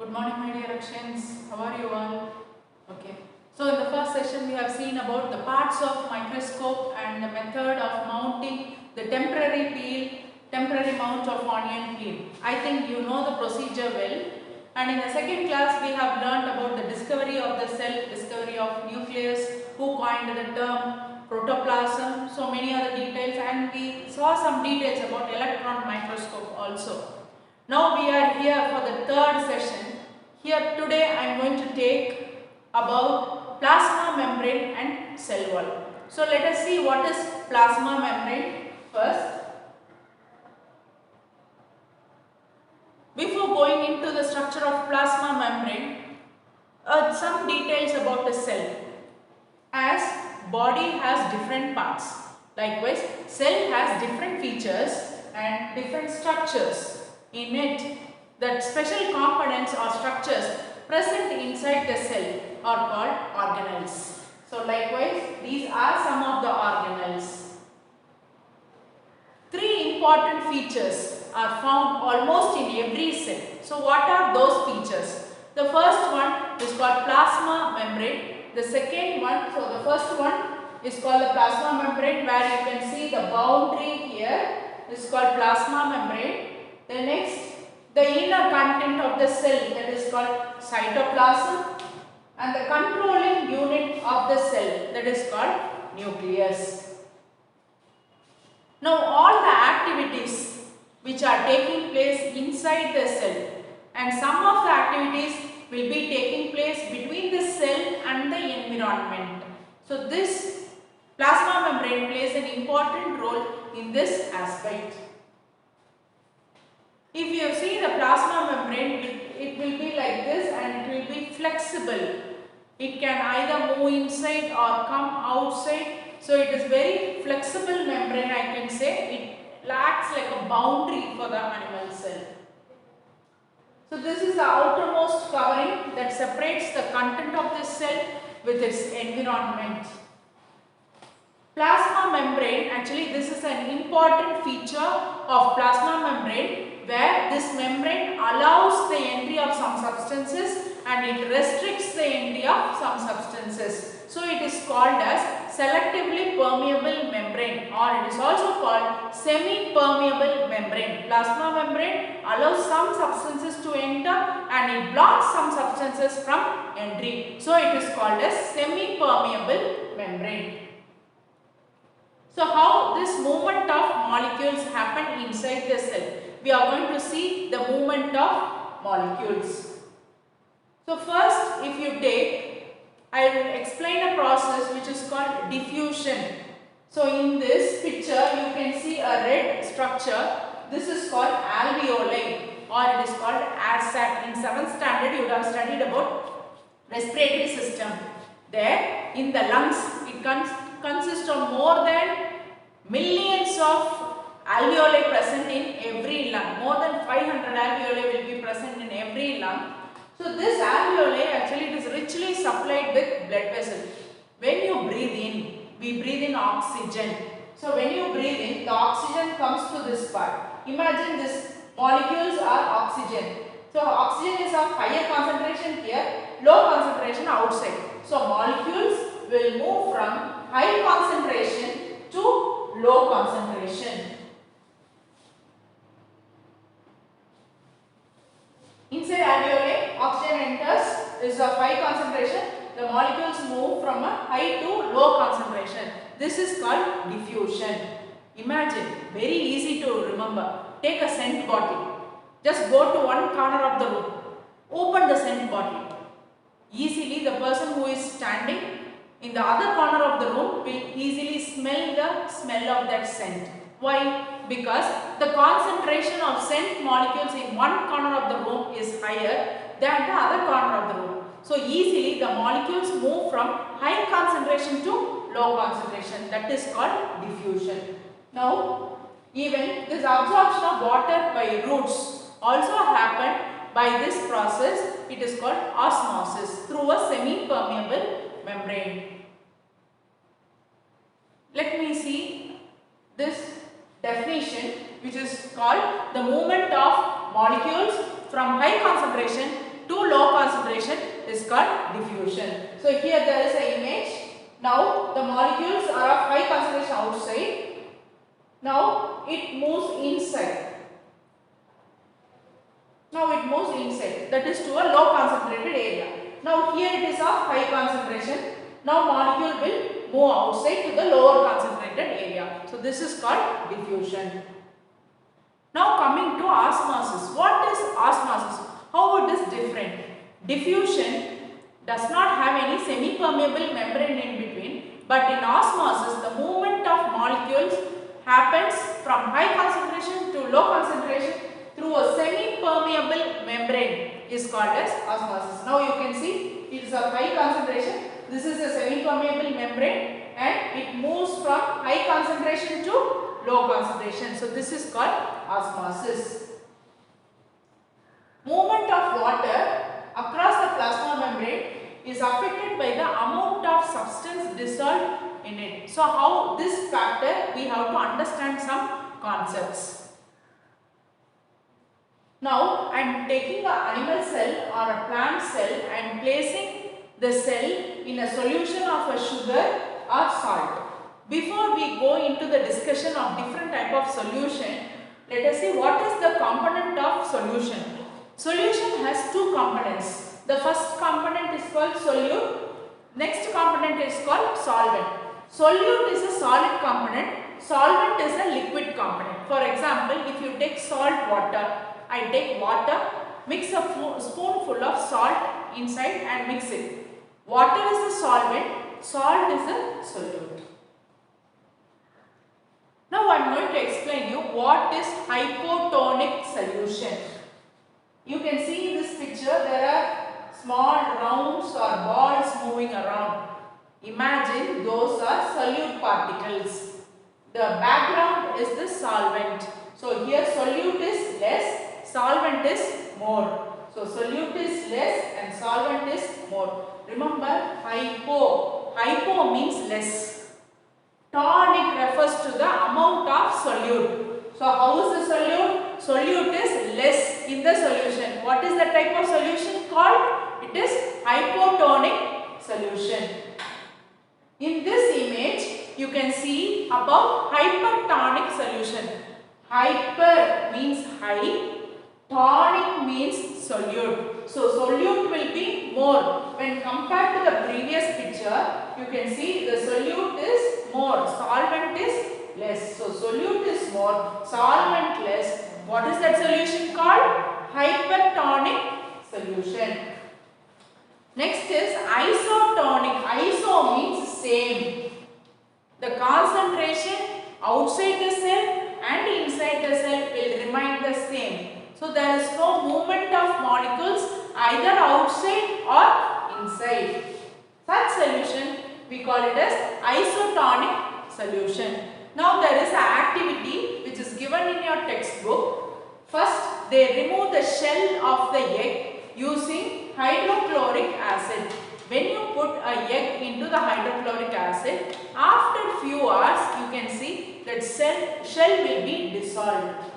Good morning, my dear Akshans. How are you all? Okay. So in the first session we have seen about the parts of microscope and the method of mounting the temporary mount of onion peel. I think you know the procedure well. And in the second class we have learnt about the discovery of the cell, discovery of nucleus, who coined the term, protoplasm, so many other details, and we saw some details about electron microscope also. Now we are here for the third session. Here today I am going to take about plasma membrane and cell wall. So let us see what is plasma membrane first. Before going into the structure of plasma membrane, some details about the cell. As body has different parts, likewise cell has different features and different structures. In it, the special components or structures present inside the cell are called organelles. So likewise, these are some of the organelles. Three important features are found almost in every cell. So what are those features? The first one is called plasma membrane. The second one, so the first one is called the plasma membrane, where you can see the boundary here is called plasma membrane. The next, the inner content of the cell, that is called cytoplasm, and the controlling unit of the cell, that is called nucleus. Now all the activities which are taking place inside the cell, and some of the activities will be taking place between the cell and the environment. So this plasma membrane plays an important role in this aspect. If you see the plasma membrane, it will be like this and it will be flexible. It can either move inside or come outside. So it is very flexible membrane, I can say. It acts like a boundary for the animal cell. So this is the outermost covering that separates the content of the cell with its environment. Plasma membrane, actually this is an important feature of plasma membrane, where this membrane allows the entry of some substances and it restricts the entry of some substances. So it is called as selectively permeable membrane, or it is also called semi-permeable membrane. Plasma membrane allows some substances to enter and it blocks some substances from entry. So it is called as semi-permeable membrane. So how this movement of molecules happen inside the cell? We are going to see the movement of molecules. So first, if you take, I will explain a process which is called diffusion. So in this picture, you can see a red structure. This is called alveoli, or it is called ASAT. In 7th standard, you would have studied about respiratory system. There, in the lungs, it consists of more than millions of alveoli present in every lung. More than 500 alveoli will be present in every lung. So this alveoli, actually it is richly supplied with blood vessels. When you breathe in, we breathe in oxygen. So when you breathe in, the oxygen comes to this part. Imagine this molecules are oxygen. So oxygen is of higher concentration here, low concentration outside. So molecules will move from high concentration to low concentration. Inside alveoli, oxygen enters, is of high concentration. The molecules move from a high to low concentration. This is called diffusion. Imagine, very easy to remember. Take a scent bottle. Just go to one corner of the room. Open the scent bottle. Easily the person who is standing in the other corner of the room will easily smell the smell of that scent. Why? Because the concentration of scent molecules in one corner of the room is higher than the other corner of the room. So easily the molecules move from high concentration to low concentration. That is called diffusion. Now, even this absorption of water by roots also happened by this process. It is called osmosis through a semi-permeable membrane. Let me see this definition, which is called the movement of molecules from high concentration to low concentration is called diffusion. So here there is an image. Now the molecules are of high concentration outside. Now it moves inside. Now it moves inside, that is to a low concentrated area. Now here it is of high concentration. Now molecule will move outside to the lower concentrated area. So this is called diffusion. Now coming to osmosis. What is osmosis? How it is different? Diffusion does not have any semi-permeable membrane in between, but in osmosis the movement of molecules happens from high concentration to low concentration through a semi-permeable membrane is called as osmosis. Now you can see it is of high concentration. This is a semi-permeable membrane and it moves from high concentration to low concentration. So this is called osmosis. Movement of water across the plasma membrane is affected by the amount of substance dissolved in it. So how this factor, we have to understand some concepts. Now I am taking an animal cell or a plant cell and placing the cell in a solution of a sugar or salt. Before we go into the discussion of different type of solution, let us see what is the component of solution. Solution has two components. The first component is called solute. Next component is called solvent. Solute is a solid component. Solvent is a liquid component. For example, if you take salt water, I take water, mix a spoonful of salt inside and mix it. Water is the solvent, salt is the solute. Now I am going to explain you what is hypotonic solution. You can see in this picture there are small rounds or balls moving around. Imagine those are solute particles. The background is the solvent. So here solute is less, solvent is more. So solute is less and solvent is more. Remember hypo. Hypo means less. Tonic refers to the amount of solute. So how is the solute? Solute is less in the solution. What is the type of solution called? It is hypotonic solution. In this image, you can see about hypertonic solution. Hyper means high, tonic means solute. So solute will be more. When compared to the previous picture, you can see the solute is more, solvent is less. So solute is more, solvent less. What is that solution called? Hypertonic solution. Next is isotonic. Iso means same. The concentration outside the cell and inside the cell will remain the same. So there is no movement of molecules either outside or inside. Such solution we call it as isotonic solution. Now there is an activity which is given in your textbook. First they remove the shell of the egg using hydrochloric acid. When you put a egg into the hydrochloric acid, after few hours you can see that shell will be dissolved.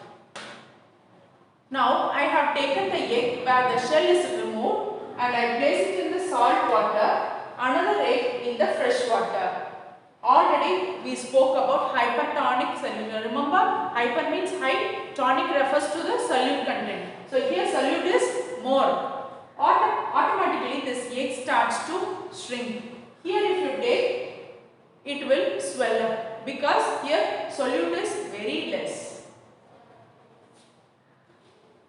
Now I have taken the egg where the shell is removed and I place it in the salt water, another egg in the fresh water. Already we spoke about hypertonic solution. Remember, hyper means high, tonic refers to the solute content. So here solute is more. Automatically this egg starts to shrink. Here if you take, it will swell up because here solute is very less.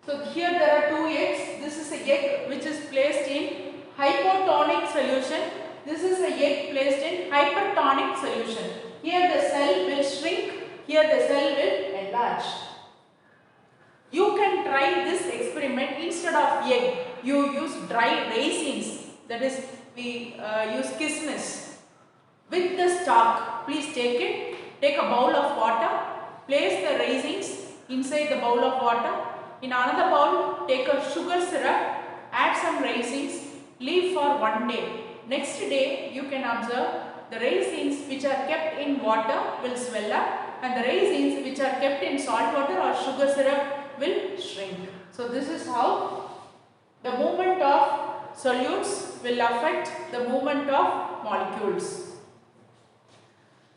So here there are two eggs. This is a egg which is placed in hypotonic solution. This is a egg placed in hypertonic solution. Here the cell will shrink. Here the cell will enlarge. You can try this experiment. Instead of egg, you use dry raisins. That is, we use kismis. With the stalk, please take it. Take a bowl of water. Place the raisins inside the bowl of water. In another bowl, take a sugar syrup. Add some raisins. Leave for 1 day. Next day, you can observe the raisins which are kept in water will swell up and the raisins which are kept in salt water or sugar syrup will shrink. So this is how The movement of solutes will affect the movement of molecules.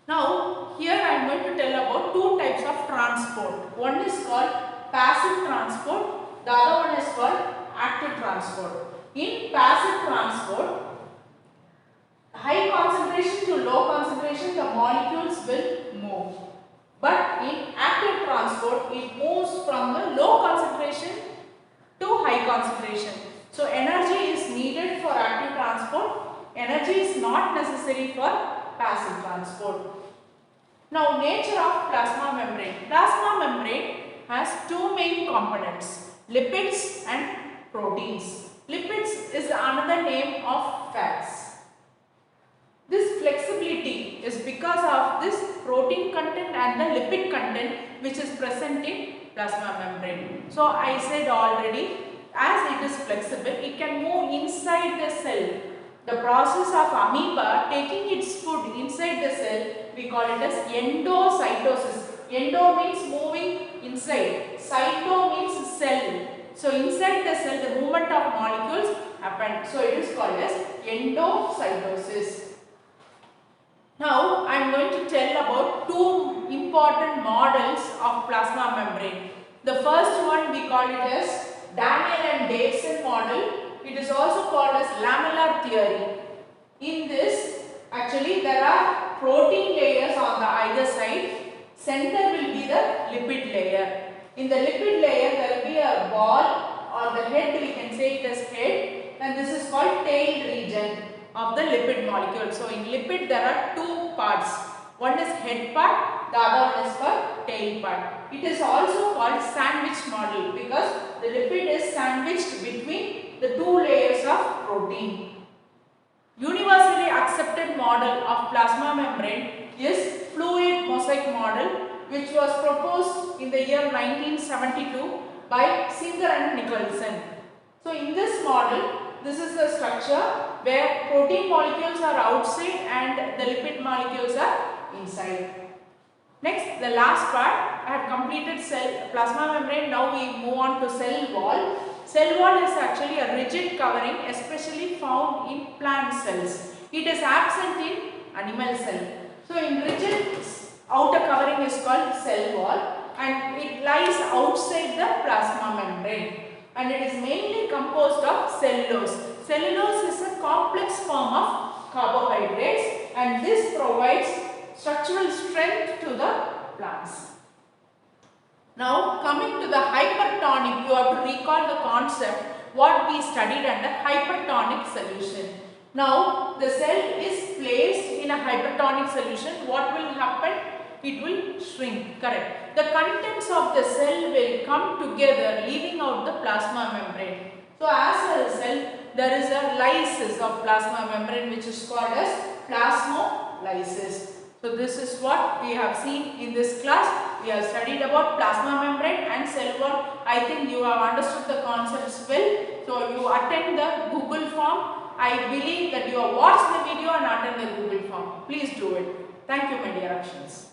Now, here I am going to tell about two types of transport. One is called passive transport, the other one is called active transport. In passive transport, high concentration to low concentration, the molecules will move. But in active transport, it moves from the low concentration to high concentration. So, energy is needed for active transport. Energy is not necessary for passive transport. Now, nature of plasma membrane. Plasma membrane has two main components, lipids and proteins. Lipids is another name of fats. This flexibility is because of this protein content and the lipid content which is present in plasma membrane. So, I said already, as it is flexible, it can move inside the cell. The process of amoeba taking its food inside the cell, we call it as endocytosis. Endo means moving inside, cyto means cell. So, inside the cell, the movement of molecules happen. So, it is called as endocytosis. Now, I am going to tell about two important models of plasma membrane. The first one we call it as Daniel and Davidson model. It is also called as lamellar theory. In this, actually there are protein layers on the either side. Center will be the lipid layer. In the lipid layer, there will be a ball or the head, we can say it as head, and this is called tail region of the lipid molecule. So, in lipid there are two parts. One is head part, the other one is called tail part. It is also called sandwich model because the lipid is sandwiched between the two layers of protein. Universally accepted model of plasma membrane is fluid mosaic model, which was proposed in the year 1972 by Singer and Nicholson. So, in this model, this is the structure where protein molecules are outside and the lipid molecules are inside. Next, the last part, I have completed plasma membrane. Now we move on to cell wall. Cell wall is actually a rigid covering, especially found in plant cells. It is absent in animal cell. So, in rigid outer covering is called cell wall and it lies outside the plasma membrane. And it is mainly composed of cellulose. Cellulose is a complex form of carbohydrates and this provides structural strength to the plants. Now, coming to the hypertonic, you have to recall the concept what we studied under hypertonic solution. Now, the cell is placed in a hypertonic solution. What will happen? It will shrink, correct. The contents of the cell will come together, leaving out the plasma membrane. So, as a result, there is a lysis of plasma membrane which is called as plasmolysis. So, this is what we have seen in this class. We have studied about plasma membrane and cell wall. I think you have understood the concepts well. So, you attend the Google form. I believe that you have watched the video and attend the Google form. Please do it. Thank you, my dear actions.